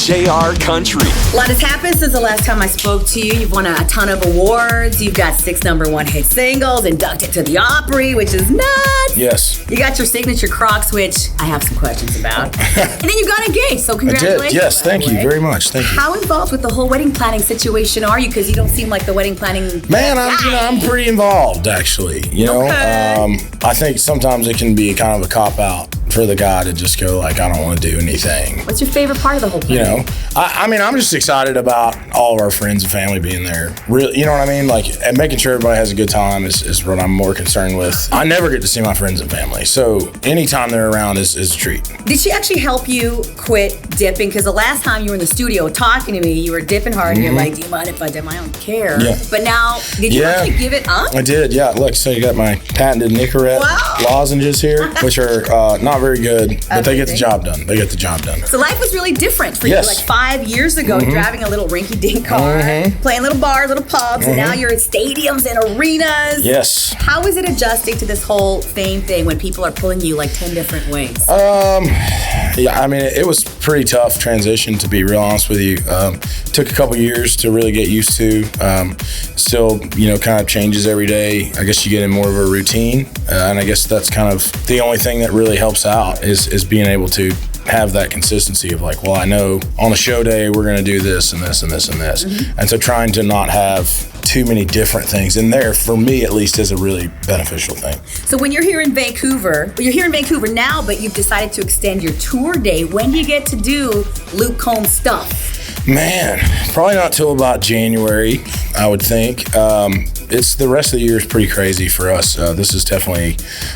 JR Country. A lot has happened since the last time I spoke to you. You've won a ton of awards. You've got 6 #1 hit singles, inducted to the Opry, which is nuts. Yes. You got your signature Crocs, which I have some questions about. And then you got engaged, so congratulations. I did. Yes, thank you very much. Thank you. How involved with the whole wedding planning situation are you? Because you don't seem like the wedding planning Man, I'm pretty involved, actually. I think sometimes it can be kind of a cop-out for the guy to just go like, I don't want to do anything. What's your favorite part of the whole plan? I'm just excited about all of our friends and family being there. Really, you know what I mean? Like, and making sure everybody has a good time is what I'm more concerned with. I never get to see my friends and family, so anytime they're around is a treat. Did she actually help you quit dipping? Because the last time you were in the studio talking to me, you were dipping hard, and you're like, do you mind if I dip? I don't care. Yeah. But now, did you actually give it up? I did, yeah. Look, so you got my patented Nicorette lozenges here, which are not very good, but they get the job done. So life was really different for you. Like 5 years ago, driving a little rinky-dink car, playing little bars, little pubs, and now you're at stadiums and arenas. Yes. How is it adjusting to this whole fame thing when people are pulling you like 10 different ways? Yeah, I mean, it was pretty tough transition, to be real honest with you. Took a couple years to really get used to. Still, kind of changes every day. I guess you get in more of a routine, and I guess that's kind of the only thing that really helps out is being able to have that consistency of like, well, I know on a show day we're going to do this and this and this and this. And so trying to not have too many different things in there, for me at least, is a really beneficial thing. So when you're here in Vancouver, now, but you've decided to extend your tour day. When do you get to do Luke Combs stuff? Man, probably not till about January, I would think. It's the rest of the year is pretty crazy for us. This is definitely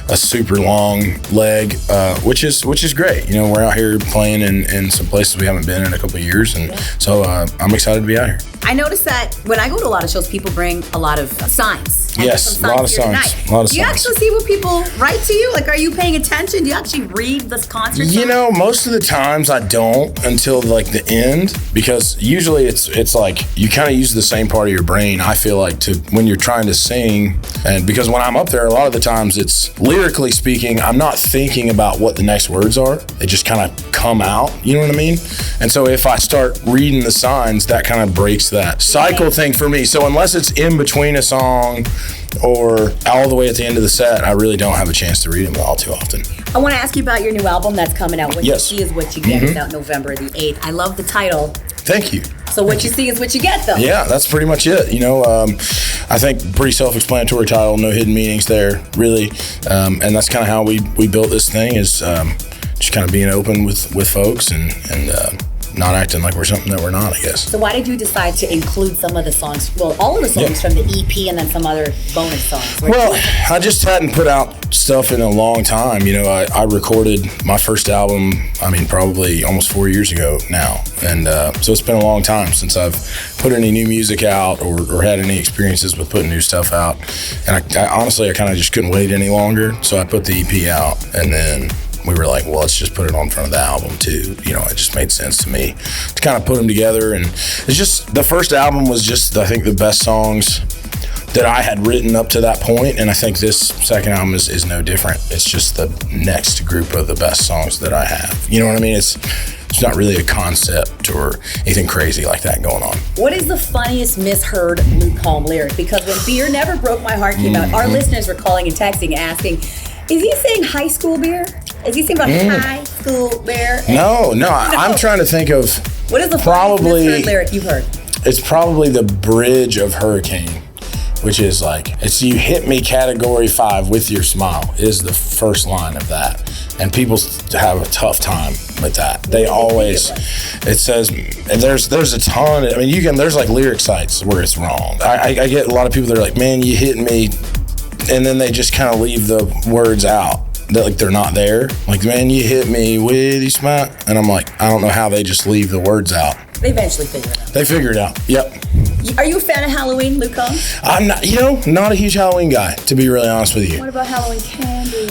a super long leg, which is great. We're out here playing in some places we haven't been in a couple of years, and so I'm excited to be out here. I noticed that when I go to a lot of shows, people bring a lot of signs. Yes, a lot of signs. Do you actually see what people write to you? Like, are you paying attention? Do you actually read the concert signs? Most of the times I don't until like the end, because usually it's like you kind of use the same part of your brain, I feel like, to when you're trying to sing. And because when I'm up there, a lot of the times it's lyrically speaking, I'm not thinking about what the next words are. They just kind of come out, you know what I mean? And so if I start reading the signs, that kind of breaks that cycle thing for me. So unless it's in between a song or all the way at the end of the set, I really don't have a chance to read them all too often. I want to ask you about your new album that's coming out. What You See Is What You Get. It's out November the 8th. I love the title. Thank you. So what you see is what you get, though. Yeah, that's pretty much it. I think pretty self-explanatory title, no hidden meanings there, really. And that's kind of how we built this thing, is just kind of being open with folks and not acting like we're something that we're not, I guess. So why did you decide to include some of the songs, all of the songs from the EP and then some other bonus songs? Well, I just hadn't put out stuff in a long time. I recorded my first album, probably almost 4 years ago now. And so it's been a long time since I've put any new music out or had any experiences with putting new stuff out. And I honestly kind of just couldn't wait any longer. So I put the EP out, and then we were like, well, let's just put it on front of the album too. It just made sense to me to kind of put them together. And it's just, the first album was just, I think, the best songs that I had written up to that point. And I think this second album is no different. It's just the next group of the best songs that I have. You know what I mean? It's not really a concept or anything crazy like that going on. What is the funniest misheard Luke Combs lyric? Because when Beer Never Broke My Heart came out, our listeners were calling and texting asking, is he saying high school beer? Is he saying about high school beer? No. I'm trying to think of what is the funniest misheard lyric you've heard? It's probably the bridge of Hurricane, which is like, it's you hit me category 5 with your smile, is the first line of that. And people have a tough time with that. They always, it says, and there's a ton, there's like lyric sites where it's wrong. I get a lot of people that are like, man, you hit me, and then they just kind of leave the words out. They're not there. Like, man, you hit me with your smile. And I'm like, I don't know how they just leave the words out. They eventually figure it out. They figure it out, yep. Are you a fan of Halloween, Luke Combs? I'm not, not a huge Halloween guy, to be really honest with you. What about Halloween candy?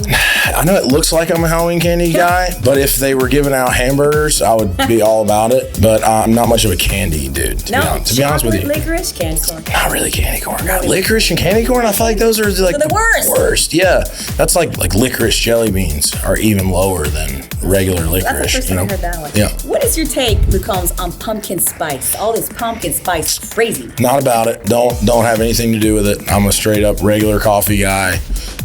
I know it looks like I'm a Halloween candy guy, but if they were giving out hamburgers, I would be all about it. But I'm not much of a candy dude, to be honest with you. Licorice, candy corn. Not really candy corn. Licorice and candy corn, I feel like those are like the worst. Yeah, that's like licorice jelly beans are even lower than regular licorice. That's the first time I heard that one. Yeah. What is your take, Luke Combs, on pumpkin spice? All this pumpkin spice crazy. Not about it. Don't have anything to do with it. I'm a straight up regular coffee guy.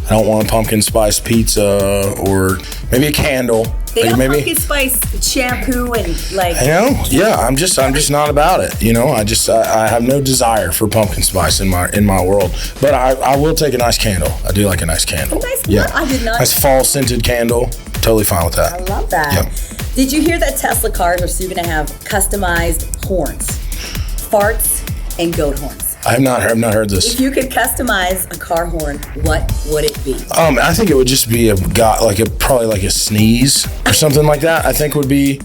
I don't want a pumpkin spice pizza or maybe a candle. They got pumpkin spice shampoo and like. I know. Yeah, I'm just not about it. I have no desire for pumpkin spice in my world. But I will take a nice candle. I do like a nice candle. I did not. Nice fall scented candle. Totally fine with that. I love that. Yep. Did you hear that Tesla cars are soon going to have customized horns, farts, and goat horns? I have not heard this. If you could customize a car horn, what would it be? I think it would just be probably like a sneeze or something like that. I think would be,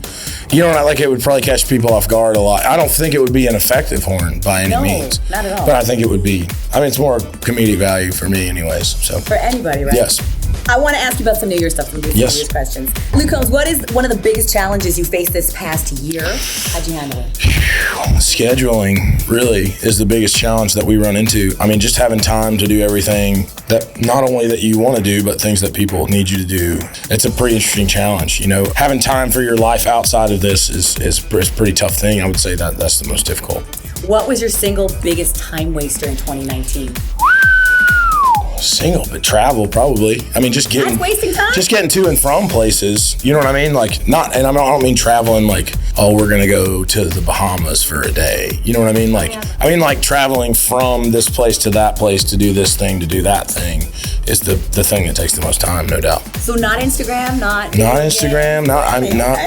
it would probably catch people off guard a lot. I don't think it would be an effective horn by any means. No, not at all. But I think it would be. It's more comedic value for me, anyways. So for anybody, right? Yes. I want to ask you about some New Year's stuff. New Year's questions. Luke Combs, what is one of the biggest challenges you faced this past year? How'd you handle it? Scheduling really is the biggest challenge that we run into. Just having time to do everything that not only that you want to do, but things that people need you to do. It's a pretty interesting challenge. Having time for your life outside of this is a pretty tough thing. I would say that's the most difficult. What was your single biggest time waster in 2019? Single, but travel probably. Just getting wasting time. Just getting to and from places. You know what I mean? I don't mean traveling we're gonna go to the Bahamas for a day. You know what I mean? Like traveling from this place to that place to do this thing, to do that thing is the thing that takes the most time, no doubt. So not Instagram, not Instagram,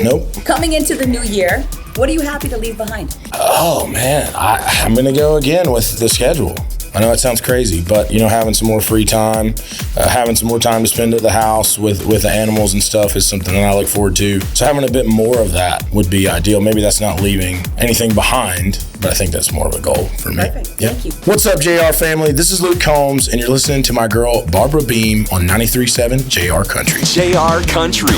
nope. Coming into the new year, what are you happy to leave behind? Oh man, I'm gonna go again with the schedule. I know it sounds crazy, but having some more free time, having some more time to spend at the house with the animals and stuff is something that I look forward to. So having a bit more of that would be ideal. Maybe that's not leaving anything behind, but I think that's more of a goal for me. Perfect. Thank you. What's up, JR family? This is Luke Combs, and you're listening to my girl Barbara Beam on 93.7 JR Country. JR Country.